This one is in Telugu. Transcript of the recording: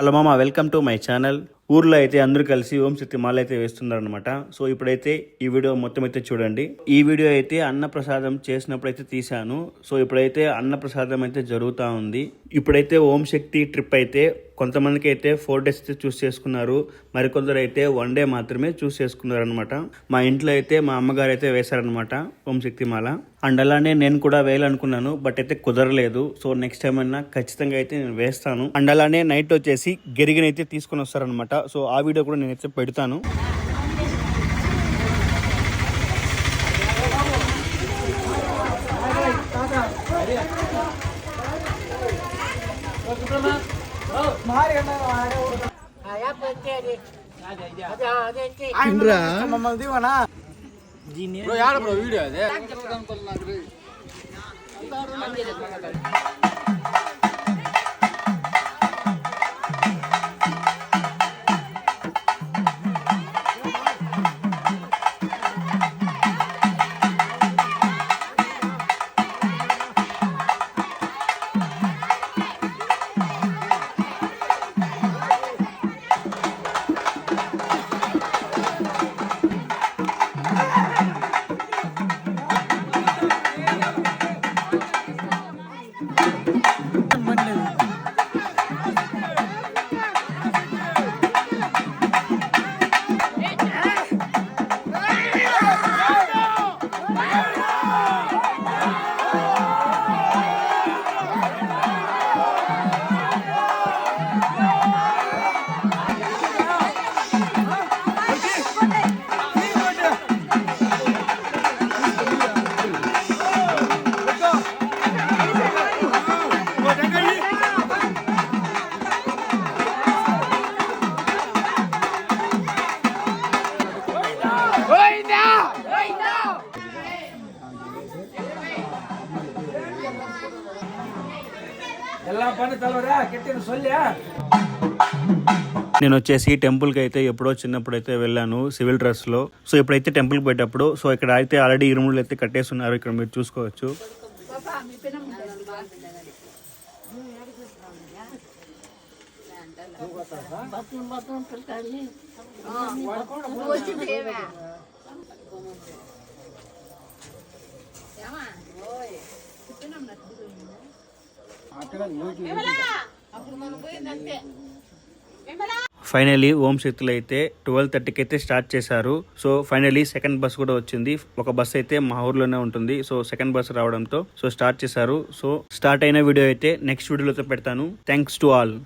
హలో మామ, వెల్కమ్ టు మై ఛానల్. ఊర్లో అయితే అందరూ కలిసి ఓం శక్తి మాల అయితే వేస్తున్నారనమాట. సో ఇప్పుడైతే ఈ వీడియో మొత్తం అయితే చూడండి. ఈ వీడియో అయితే అన్నప్రసాదం చేసినప్పుడు అయితే తీశాను. సో ఇప్పుడైతే అన్నప్రసాదం అయితే జరుగుతూ ఉంది. ఇప్పుడైతే ఓం శక్తి ట్రిప్ అయితే కొంతమందికి అయితే 4 days అయితే చూస్ చేసుకున్నారు, మరికొందరు అయితే 1 day మాత్రమే చూస్ చేసుకున్నారు అనమాట. మా ఇంట్లో అయితే మా అమ్మగారు అయితే వేశారనమాట ఓం శక్తి మాల. అండ్ అలానే నేను కూడా వేయాలనుకున్నాను, బట్ అయితే కుదరలేదు. సో నెక్స్ట్ టైం అయినా ఖచ్చితంగా అయితే నేను వేస్తాను. అండ్ అలానే నైట్ వచ్చేసి గెరిగినైతే తీసుకొని వస్తారనమాట. సో ఆ వీడియో కూడా నేనైతే పెడతాను. వీడియో అదే నేను వచ్చేసి టెంపుల్కి అయితే ఎప్పుడో చిన్నప్పుడు అయితే వెళ్ళాను సివిల్ డ్రెస్లో. సో ఇప్పుడైతే టెంపుల్కి పోయేటప్పుడు సో ఇక్కడ అయితే ఆల్రెడీ ఇరుములు అయితే కట్టేస్తున్నారు, ఇక్కడ మీరు చూసుకోవచ్చు. ఫైనలీ ఓం శక్తులు అయితే 12:30కి అయితే స్టార్ట్ చేశారు. సో ఫైనలీ సెకండ్ బస్ కూడా వచ్చింది. ఒక బస్ అయితే మా ఊర్లోనే ఉంటుంది. సో సెకండ్ బస్ రావడంతో సో స్టార్ట్ చేశారు. సో స్టార్ట్ అయిన వీడియో అయితే నెక్స్ట్ వీడియోలో పెడతాను. Thanks to all.